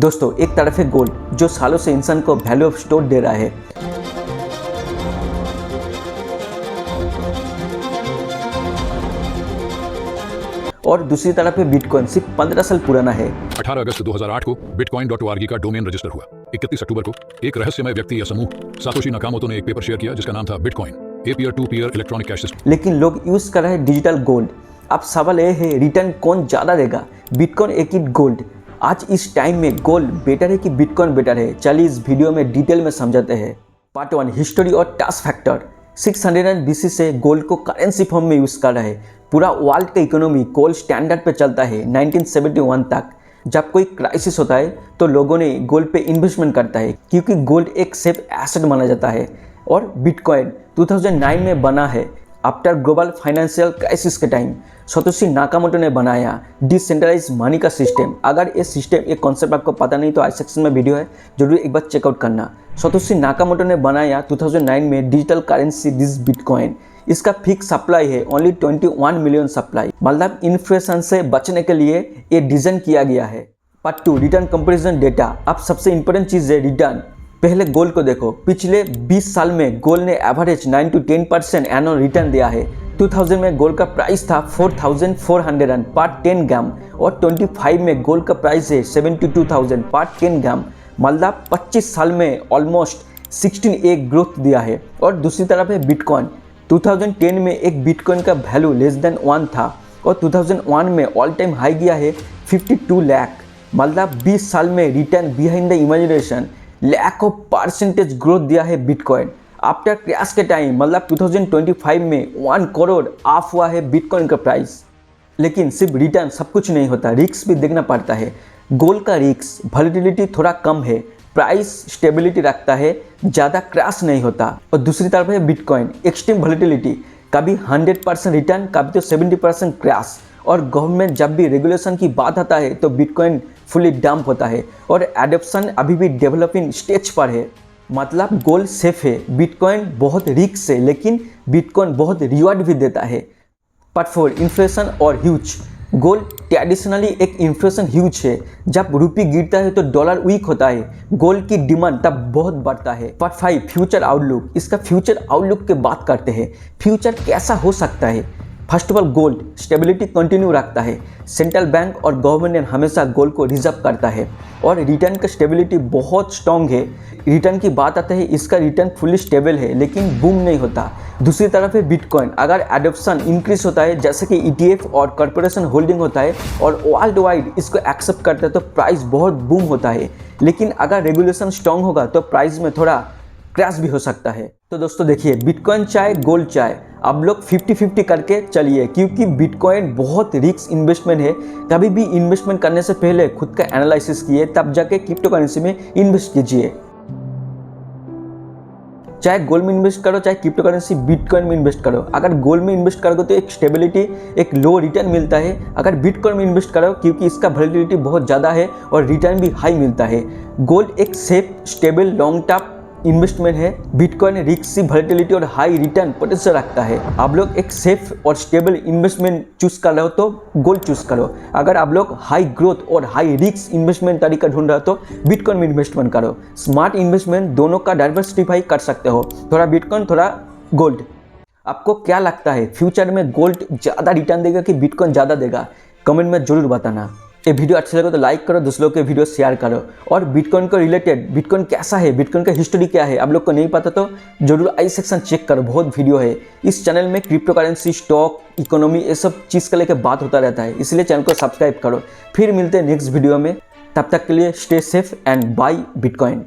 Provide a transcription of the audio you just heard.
दोस्तों, एक तरफ है गोल्ड जो सालों से इंसान को वैल्यू ऑफ स्टोर दे रहा है, और दूसरी तरफ है बिटकॉइन, सिर्फ 15 साल पुराना है। 18 अगस्त 2008 को bitcoin.org का डोमेन रजिस्टर हुआ। 31 अक्टूबर को एक रहस्यमय व्यक्ति या समूह सातोशी नाकामोतो ने एक पेपर शेयर किया जिसका नाम था bitcoin, a peer to peer electronic cash system. लेकिन लोग यूज कर रहे हैं डिजिटल गोल्ड। अब सवाल यह है, रिटर्न कौन ज्यादा देगा, बिटकॉइन एक गोल्ड? आज इस टाइम में गोल्ड बेटर है कि बिटकॉइन बेटर है? चलिए इस वीडियो में डिटेल में समझाते हैं। पार्ट 1, हिस्टोरी और टास्क फैक्टर। 600 BC से गोल्ड को करेंसी फॉर्म में यूज कर रहे हैं। पूरा वर्ल्ड का इकोनॉमी गोल्ड स्टैंडर्ड पे चलता है। 1971 तक जब कोई क्राइसिस होता है तो लोगों ने गोल्ड पे इन्वेस्टमेंट करता है, क्योंकि गोल्ड एक सेफ एसेट माना जाता है। और बिटकॉइन 2009 में बना है, आफ्टर ग्लोबल फाइनेंशियल क्राइसिस के टाइम। सातोशी नाकामोटो ने बनाया डिसेंट्रलाइज मनी का सिस्टम। अगर ये सिस्टम, ये कॉन्सेप्ट आपको पता नहीं तो आई सेक्शन में वीडियो है, जरूर एक बार चेकआउट करना। सातोशी नाकामोटो ने बनाया 2009 में डिजिटल करेंसी दिस बिटकॉइन। इसका फिक्स सप्लाई है, ओनली 21 मिलियन सप्लाई, मतलब इन्फ्लेशन से बचने के लिए ये डिजाइन किया गया है। Part 2, return comparison data. अब सबसे इंपॉर्टेंट चीज़ है रिटर्न। पहले गोल्ड को देखो, पिछले 20 साल में गोल्ड ने एवरेज 9 to 10% एनुअल रिटर्न दिया है। 2000 में गोल्ड का प्राइस था 4400 पर 10 ग्राम, और 25 में गोल्ड का प्राइस है 72,000 पर 10 ग्राम, मतलब 25 साल में ऑलमोस्ट 16 ग्रोथ दिया है। और दूसरी तरफ है बिटकॉइन। 2010 में एक बिटकॉइन का वैल्यू लेस देन 1 था, और 2001 में ऑल टाइम हाई गया है 52 लाख, मतलब 20 साल में return behind the imagination lakh of percentage growth दिया है बिटकॉइन। आफ्टर क्रैश के टाइम, मतलब 2025 में 1 करोड़ ऑफ हुआ है बिटकॉइन का प्राइस। लेकिन सिर्फ रिटर्न सब कुछ नहीं होता, रिस्क भी देखना पड़ता है। गोल्ड का रिस्क वॉलेटिलिटी थोड़ा कम है, प्राइस स्टेबिलिटी रखता है, ज़्यादा क्रैश नहीं होता। और दूसरी तरफ है बिटकॉइन, एक्सट्रीम वॉलेटिलिटी, कभी 100% रिटर्न, कभी तो 70% क्रैश। और गवर्नमेंट जब भी रेगुलेशन की बात आता है तो बिटकॉइन फुली डंप होता है, और एडॉप्शन अभी भी डेवलपिंग स्टेज पर है। मतलब गोल्ड सेफ है, बिटकॉइन बहुत रिस्क है, लेकिन बिटकॉइन बहुत रिवॉर्ड भी देता है। पार्ट 4, इन्फ्लेशन और ह्यूज। गोल्ड ट्रेडिशनली एक इन्फ्लेशन ह्यूज है। जब रुपये गिरता है तो डॉलर वीक होता है, गोल्ड की डिमांड तब बहुत बढ़ता है। Part 5, future outlook. इसका फ्यूचर आउटलुक की बात करते हैं। फ्यूचर कैसा हो सकता है? First of all, gold stability continue रखता है। सेंट्रल बैंक और गवर्नमेंट हमेशा गोल्ड को रिजर्व करता है, और रिटर्न का स्टेबिलिटी बहुत स्ट्रॉन्ग है। रिटर्न की बात आता है, इसका रिटर्न फुली स्टेबल है, लेकिन बूम नहीं होता। दूसरी तरफ है बिटकॉइन। अगर एडॉप्शन इंक्रीज होता है, जैसे कि ETF और कॉर्पोरेशन होल्डिंग होता है, और वर्ल्ड वाइड इसको एक्सेप्ट करता है, तो प्राइस बहुत बूम होता है। लेकिन अगर रेगुलेशन स्ट्रॉन्ग होगा तो प्राइस में थोड़ा क्रैश भी हो सकता है। तो दोस्तों देखिए, बिटकॉइन चाहे गोल्ड चाहे, अब लोग 50-50 करके चलिए, क्योंकि बिटकॉइन बहुत रिस्क इन्वेस्टमेंट है। कभी भी इन्वेस्टमेंट करने से पहले खुद का एनालिसिस कीजिए, तब जाके क्रिप्टो करेंसी में इन्वेस्ट कीजिए। चाहे गोल्ड में इन्वेस्ट करो, चाहे क्रिप्टो करेंसी बिटकॉइन में इन्वेस्ट करो। अगर गोल्ड में इन्वेस्ट करोगे तो एक स्टेबिलिटी, एक लो रिटर्न मिलता है। अगर बिटकॉइन में इन्वेस्ट करो, क्योंकि इसका वॉलेटिलिटी बहुत ज़्यादा है और रिटर्न भी हाई मिलता है। गोल्ड एक safe, stable, long term investment है। बिटकॉइन रिस्क, वॉलेटिलिटी और हाई रिटर्न पोटेंशियल रखता है। आप लोग एक सेफ और स्टेबल इन्वेस्टमेंट चूज कर रहे हो तो गोल्ड चूज करो। अगर आप लोग हाई ग्रोथ और हाई रिस्क इन्वेस्टमेंट तरीका ढूंढ रहे हो तो बिटकॉइन में इन्वेस्टमेंट करो। स्मार्ट इन्वेस्टमेंट दोनों का डाइवर्सिफाई कर सकते हो, थोड़ा बिटकॉइन, थोड़ा गोल्ड। आपको क्या लगता है, फ्यूचर में गोल्ड ज़्यादा रिटर्न देगा कि बिटकॉइन ज़्यादा देगा? कमेंट में जरूर बताना। ये वीडियो अच्छा लगे तो लाइक करो, दूसरों के वीडियो शेयर करो। और बिटकॉइन को रिलेटेड, बिटकॉइन कैसा है, बिटकॉइन का हिस्ट्री क्या है, आप लोग को नहीं पता तो जरूर आई सेक्शन चेक करो, बहुत वीडियो है। इस चैनल में क्रिप्टो करेंसी, स्टॉक, इकोनॉमी, ये सब चीज़ का लेकर बात होता रहता है, इसलिए चैनल को सब्सक्राइब करो। फिर मिलते हैं नेक्स्ट वीडियो में, तब तक के लिए stay safe and buy bitcoin.